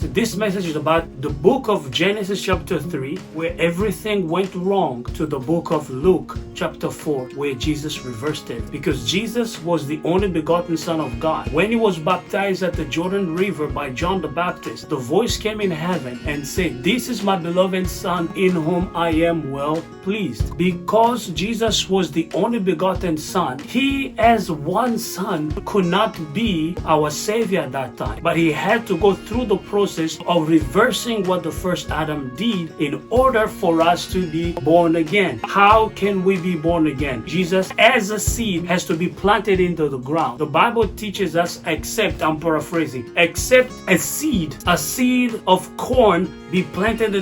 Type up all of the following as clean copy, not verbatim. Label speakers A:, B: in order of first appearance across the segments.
A: So this message is about the book of Genesis chapter 3, where everything went wrong, to the book of Luke chapter 4, where Jesus reversed it. Because Jesus was the only begotten Son of God. When he was baptized at the Jordan River by John the Baptist, the voice came in heaven and said, "This is my beloved Son, in whom I am well pleased." Because Jesus was the only begotten Son, he as one Son could not be our Savior at that time. But he had to go through the process of reversing what the first Adam did in order for us to be born again. How can we be born again? Jesus as a seed has to be planted into the ground. The Bible teaches us, except, I'm paraphrasing, except a seed of corn be planted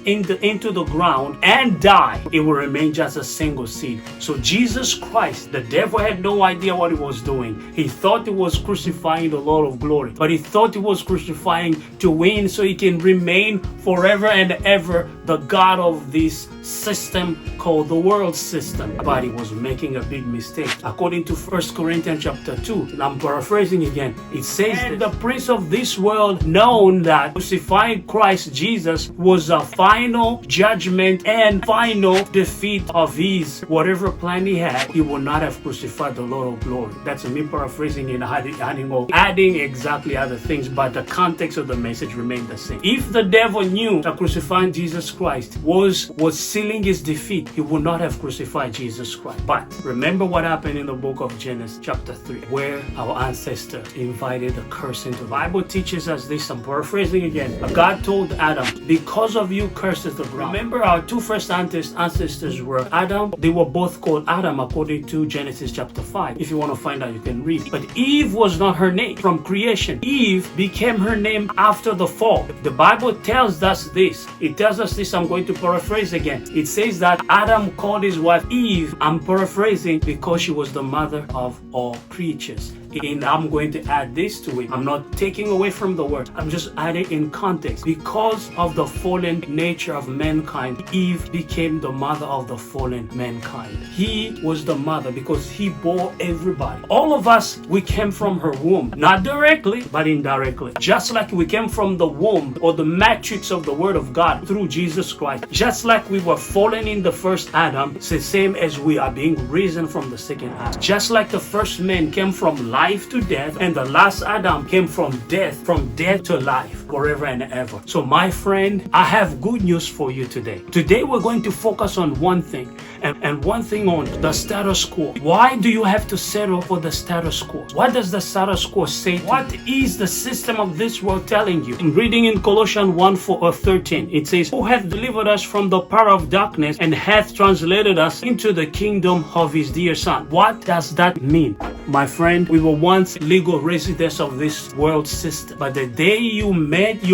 A: into the ground and die, it will remain just a single seed. So Jesus Christ, the devil had no idea what he was doing. He thought he was crucifying the Lord of glory, but he thought he was crucifying to win so he can remain forever and ever the God of this system called the world system. But he was making a big mistake. According to 1 Corinthians chapter 2, and I'm paraphrasing again, it says that the prince of this world, known that crucifying Christ Jesus was a final judgment and final defeat of his whatever plan he had, he would not have crucified the Lord of glory. That's me paraphrasing and adding exactly other things, but the context of the message remained the same. If the devil knew that crucifying Jesus Christ was sealing his defeat, he would not have crucified Jesus Christ. But remember what happened in the book of Genesis chapter 3, where our ancestor invited a curse into the Bible teaches us this. I'm paraphrasing again. God told Adam, "Because of you curses the ground." Remember, our two first ancestors were Adam. They were both called Adam according to Genesis chapter 5. If you want to find out, you can read. But Eve was not her name from creation. Eve became her name after the fall. The Bible tells us this. It tells us this. I'm going to paraphrase again. It says that Adam called his wife Eve, I'm paraphrasing, because she was the mother of all creatures. And I'm going to add this to it. I'm not taking away from the word. I'm just adding in context. Because of the fallen nature of mankind, Eve became the mother of the fallen mankind. He was the mother because he bore everybody. All of us, we came from her womb. Not directly, but indirectly. Just like we came from the womb or the matrix of the word of God through Jesus Christ. Just like we were fallen in the first Adam, it's the same as we are being risen from the second Adam. Just like the first man came from life to death, and the last Adam came from death to life, forever and ever. So my friend, I have good news for you today. Today we're going to focus on one thing, and one thing on the status quo. Why do you have to settle for the status quo? What does the status quo say? What is the system of this world telling you? In reading in Colossians 1:13, it says, "Who hath delivered us from the power of darkness and hath translated us into the kingdom of his dear Son." What does that mean? My friend, we were once legal residents of this world system. But the day you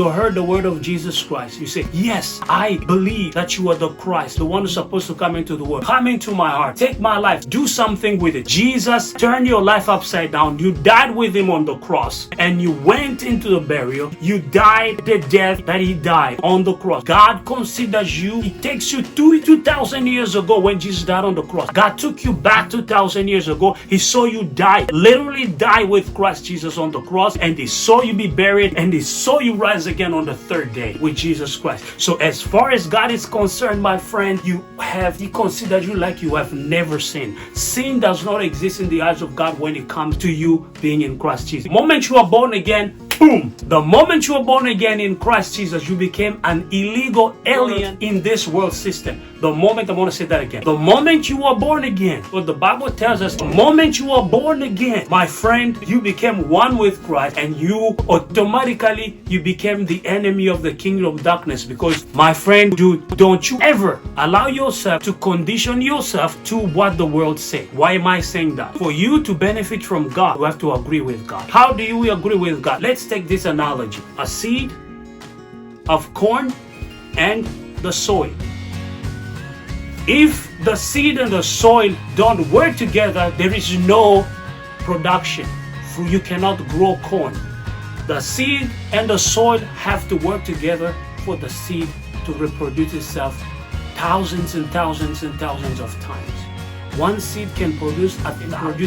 A: heard the word of Jesus Christ, you say, "Yes, I believe that you are the Christ, the one who's supposed to come into the world. Come into my heart. Take my life. Do something with it." Jesus turned your life upside down. You died with him on the cross. And you went into the burial. You died the death that he died on the cross. God considers you. He takes you 2,000 years ago when Jesus died on the cross. God took you back 2,000 years ago. He saw you die, literally die with Christ Jesus on the cross, and he saw you be buried, and he saw you rise again on the third day with Jesus Christ. So as far as God is concerned, my friend, he considers you like you have never sinned. Sin does not exist in the eyes of God when it comes to you being in Christ Jesus. The moment you are born again, boom! The moment you are born again in Christ Jesus, you became an illegal alien in this world system. The moment, I want to say that again. The moment you are born again, what the Bible tells us, the moment you are born again, my friend, you became one with Christ, and you became the enemy of the kingdom of darkness. Because, my friend, don't you ever allow yourself to condition yourself to what the world says. Why am I saying that? For you to benefit from God, you have to agree with God. How do you agree with God? Let's take this analogy. A seed of corn and the soil. If the seed and the soil don't work together, there is no production. For you cannot grow corn. The seed and the soil have to work together for the seed to reproduce itself thousands and thousands and thousands of times. one seed can produce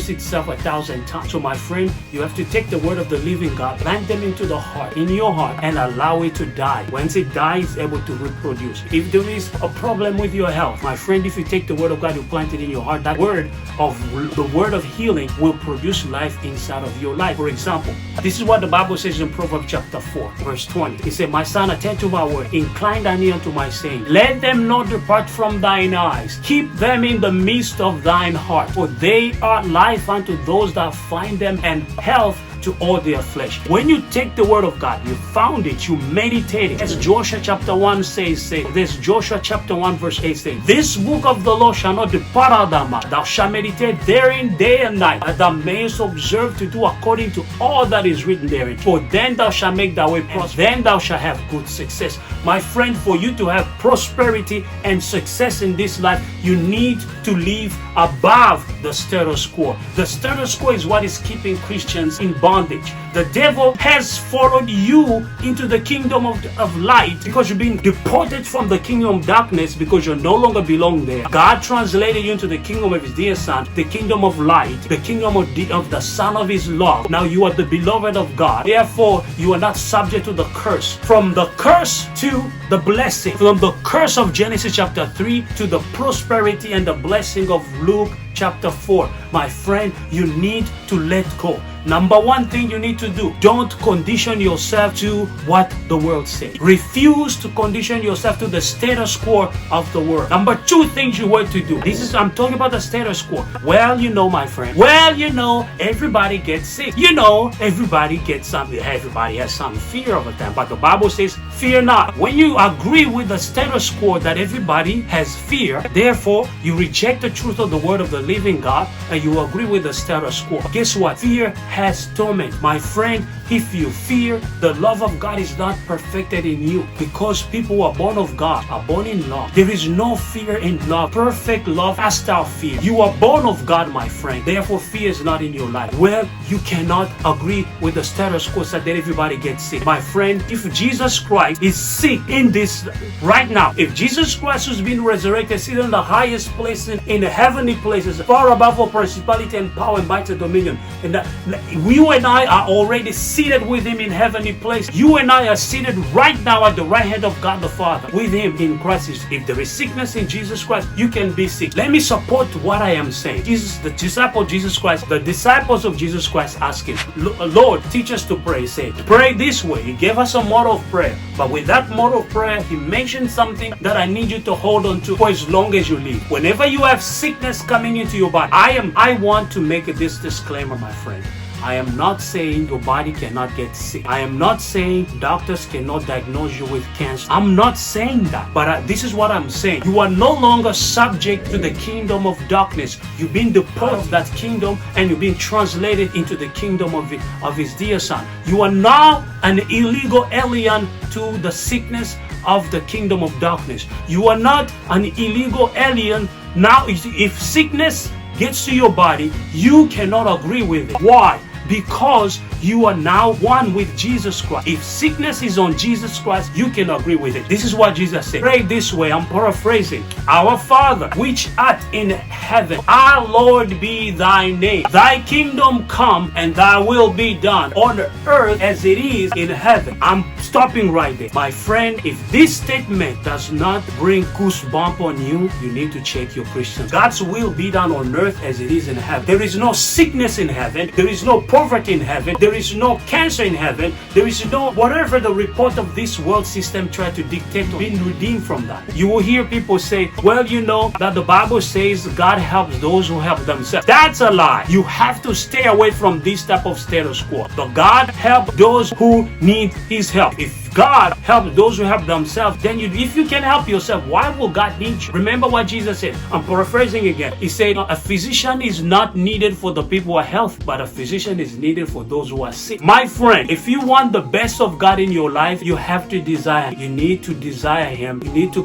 A: itself 1,000 times. So my friend, you have to take the word of the living God, plant them into the heart, in your heart, and allow it to die. Once it dies, it's able to reproduce. If there is a problem with your health, my friend, if you take the word of God, you plant it in your heart, that word of healing will produce life inside of your life. For example, this is what the Bible says in Proverbs chapter 4, verse 20. It said, "My son, attend to my word, incline thine ear unto my saying. Let them not depart from thine eyes. Keep them in the midst of thine heart. For they are life unto those that find them, and health to all their flesh." When you take the word of God, you found it, you meditate it. As Joshua chapter 1 says, this Joshua chapter 1 verse 8 says, "This book of the law shall not depart out of thy mouth. Thou shalt meditate therein day and night, that thou mayest observe to do according to all that is written therein. For then thou shalt make thy way prosperous, then thou shalt have good success." My friend, for you to have prosperity and success in this life, you need to live above the status quo. The status quo is what is keeping Christians in bondage. The devil has followed you into the kingdom of light because you've been deported from the kingdom of darkness because you no longer belong there. God translated you into the kingdom of his dear son, the kingdom of light, the kingdom of the son of his love. Now you are the beloved of God. Therefore, you are not subject to the curse. From the curse to the blessing. From the curse of Genesis chapter 3 to the prosperity and the blessing of Luke chapter 4. My friend, you need to let go. Number one thing you need to do, don't condition yourself to what the world says. Refuse to condition yourself to the status quo of the world. Number two things you want to do. I'm talking about the status quo. Well, you know, my friend. Well, you know, everybody gets sick. You know, everybody gets something. Everybody has some fear of them. But the Bible says, fear not. When you agree with the status quo that everybody has fear, therefore, you reject the truth of the word of the living God, and you agree with the status quo. Guess what? Fear has torment. My friend, if you fear, the love of God is not perfected in you, because people who are born of God are born in love. There is no fear in love. Perfect love casts out fear. You are born of God, my friend. Therefore, fear is not in your life. Well, you cannot agree with the status quo so that everybody gets sick. My friend, if Jesus Christ is sick in this right now, if Jesus Christ who's been resurrected, seated in the highest place in the heavenly places, far above all principality and power and might and dominion, and you and I are already seated with him in heavenly place. You and I are seated right now at the right hand of God the Father with him in Christ. If there is sickness in Jesus Christ, you can be sick. Let me support what I am saying. The disciples of Jesus Christ asked him, "Lord, teach us to pray." He said, "Pray this way." He gave us a model of prayer. But with that model of prayer, he mentioned something that I need you to hold on to for as long as you live. Whenever you have sickness coming into your body, I want to make this disclaimer, my friend. I am not saying your body cannot get sick. I am not saying doctors cannot diagnose you with cancer. I'm not saying that. But this is what I'm saying. You are no longer subject to the kingdom of darkness. You've been deported of that kingdom, and you've been translated into the kingdom of his dear son. You are now an illegal alien to the sickness of the kingdom of darkness. You are not an illegal alien. Now, if sickness gets to your body, you cannot agree with it. Why? Because you are now one with Jesus Christ. If sickness is on Jesus Christ, you can agree with it. This is what Jesus said. Pray this way. I'm paraphrasing. "Our Father, which art in heaven, our Lord be thy name. Thy kingdom come, and thy will be done on earth as it is in heaven." I'm stopping right there. My friend, if this statement does not bring goosebump on you, you need to check your Christians. God's will be done on earth as it is in heaven. There is no sickness in heaven. There is no poverty in heaven. There is no cancer in heaven. There is no whatever the report of this world system tried to dictate, being redeemed from that. You will hear people say, "Well, you know that the Bible says God helps those who help themselves." That's a lie. You have to stay away from this type of status quo. The God helps those who need his help. If God helps those who help themselves, then if you can help yourself, why will God need you? Remember what Jesus said. I'm paraphrasing again. He said, "A physician is not needed for the people who are healthy, but a physician is needed for those who are sick." My friend, if you want the best of God in your life, you have to desire. You need to desire him. You need to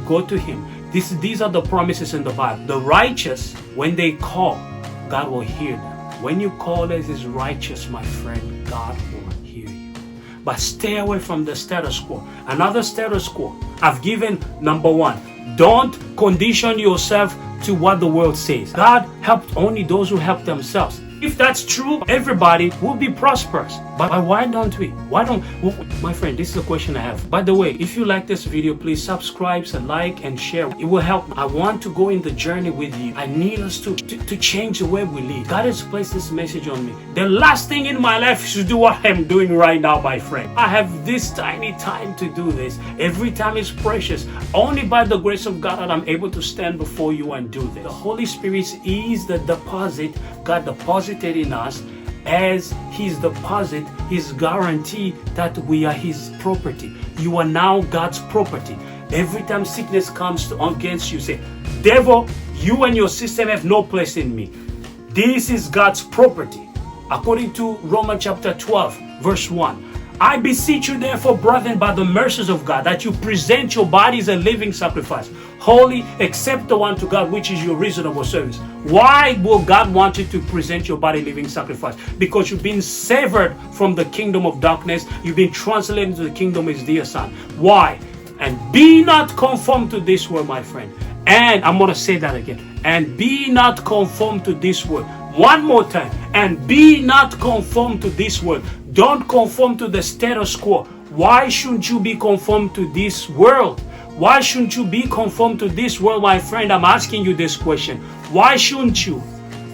A: go to him. These are the promises in the Bible. The righteous, when they call, God will hear them. When you call as is righteous, my friend, God will hear you. But stay away from the status quo. Another status quo I've given, number one, don't condition yourself to what the world says. God helped only those who help themselves. If that's true, everybody will be prosperous. But why don't we? My friend, this is a question I have. By the way, if you like this video, please subscribe, like, and share. It will help. I want to go in the journey with you. I need us to change the way we live. God has placed this message on me. The last thing in my life is to do what I'm doing right now, my friend. I have this tiny time to do this. Every time is precious. Only by the grace of God that I'm able to stand before you and do this. The Holy Spirit is the deposit God deposited in us. As His deposit, His guarantee that we are His property. You are now God's property. Every time sickness comes against you, say, devil, you and your system have no place in me. This is God's property. According to Romans chapter 12, verse 1. I beseech you therefore, brethren, by the mercies of God, that you present your bodies a living sacrifice, holy, acceptable unto God, which is your reasonable service. Why will God want you to present your body living sacrifice? Because you've been severed from the kingdom of darkness. You've been translated into the kingdom of His dear Son. Why? And be not conformed to this world, my friend. And I'm going to say that again. And be not conformed to this world. One more time. And be not conformed to this world. Don't conform to the status quo. Why shouldn't you be conformed to this world? Why shouldn't you be conformed to this world, my friend? I'm asking you this question. Why shouldn't you?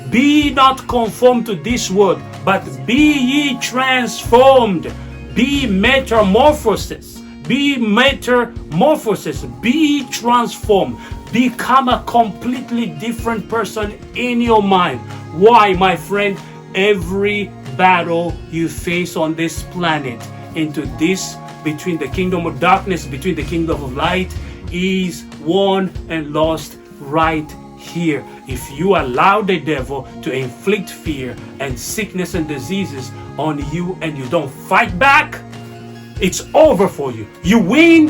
A: Be not conformed to this world, but be ye transformed. Be metamorphosis. Be metamorphosis. Be transformed. Become a completely different person in your mind. Why, my friend? Every battle you face on this planet, between the kingdom of darkness, between the kingdom of light, is won and lost right here. If you allow the devil to inflict fear and sickness and diseases on you and you don't fight back, it's over for you. You win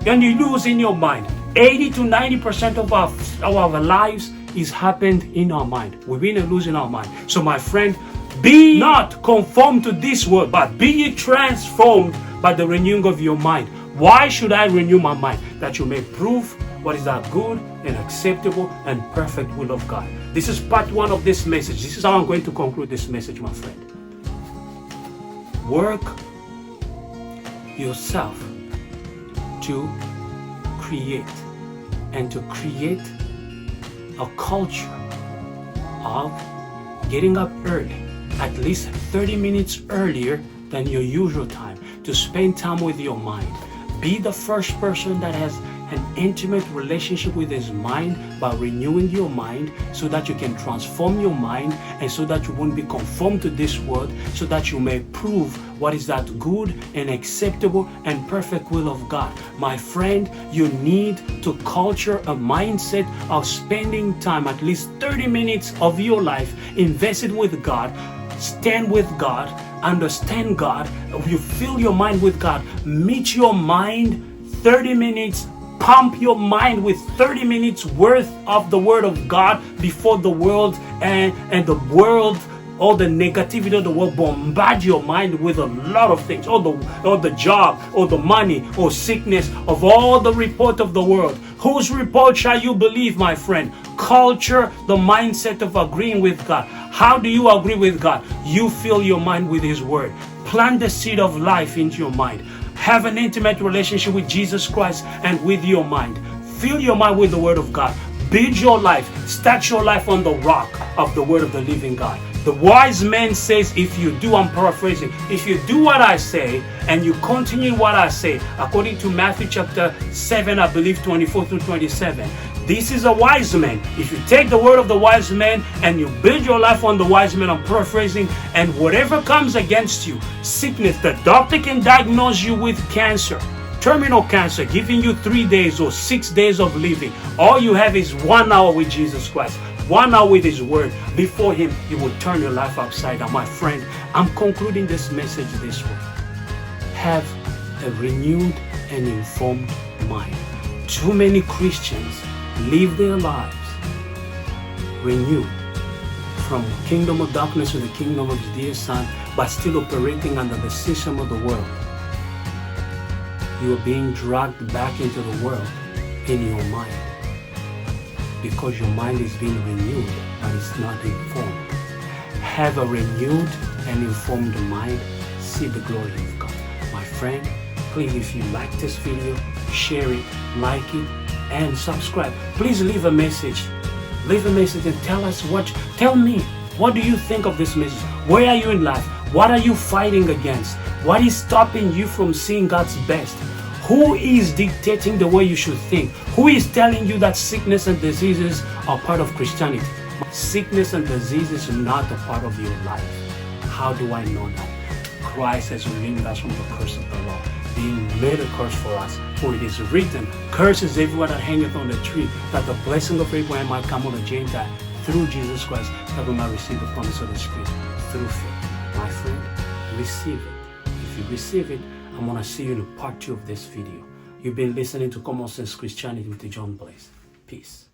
A: and you lose in your mind. 80 to 90% of our lives is happened in our mind. We win and lose in our mind. So my friend, be not conformed to this world, but be ye transformed by the renewing of your mind. Why should I renew my mind? That you may prove what is that good and acceptable and perfect will of God. This is part one of this message. This is how I'm going to conclude this message, my friend. Work yourself to create a culture of getting up early, at least 30 minutes earlier than your usual time, to spend time with your mind. Be the first person that has an intimate relationship with his mind by renewing your mind so that you can transform your mind and so that you won't be conformed to this world, so that you may prove what is that good and acceptable and perfect will of God. My friend, you need to culture a mindset of spending time, at least 30 minutes of your life, invested with God, stand with God, understand God, you fill your mind with God, meet your mind 30 minutes, pump your mind with 30 minutes worth of the Word of God before the world and the world, all the negativity of the world bombard your mind with a lot of things, or the job, or the money, or sickness, of all the report of the world. Whose report shall you believe, my friend? Culture the mindset of agreeing with God. How do you agree with God? You fill your mind with His Word. Plant the seed of life into your mind. Have an intimate relationship with Jesus Christ and with your mind. Fill your mind with the Word of God. Build your life. Start your life on the rock of the Word of the living God. The wise man says, if you do, I'm paraphrasing, if you do what I say and you continue what I say, according to Matthew chapter 7, I believe 24 through 27, this is a wise man. If you take the word of the wise man and you build your life on the wise man, I'm paraphrasing, and whatever comes against you, sickness, the doctor can diagnose you with cancer, terminal cancer, giving you 3 days or 6 days of living. All you have is 1 hour with Jesus Christ. 1 hour with His Word. Before Him, He will turn your life upside down. My friend, I'm concluding this message this way. Have a renewed and informed mind. Too many Christians live their lives renewed from the kingdom of darkness to the kingdom of His dear Son, but still operating under the system of the world. You are being dragged back into the world in your mind. because your mind is being renewed, but it's not informed. Have a renewed and informed mind. See the glory of God. My friend, please, if you like this video, share it, like it, and subscribe. Please leave a message. Leave a message and tell me, what do you think of this message? Where are you in life? What are you fighting against? What is stopping you from seeing God's best? Who is dictating the way you should think? Who is telling you that sickness and diseases are part of Christianity? Sickness and diseases are not a part of your life. How do I know that? Christ has redeemed us from the curse of the law, being made a curse for us. For it is written, curses everyone that hangeth on the tree, that the blessing of Abraham might come on the Gentile through Jesus Christ, that we might receive the promise of the Spirit through faith. My friend, receive it. If you receive it, I'm going to see you in part 2 of this video. You've been listening to Common Sense Christianity with John Blaze. Peace.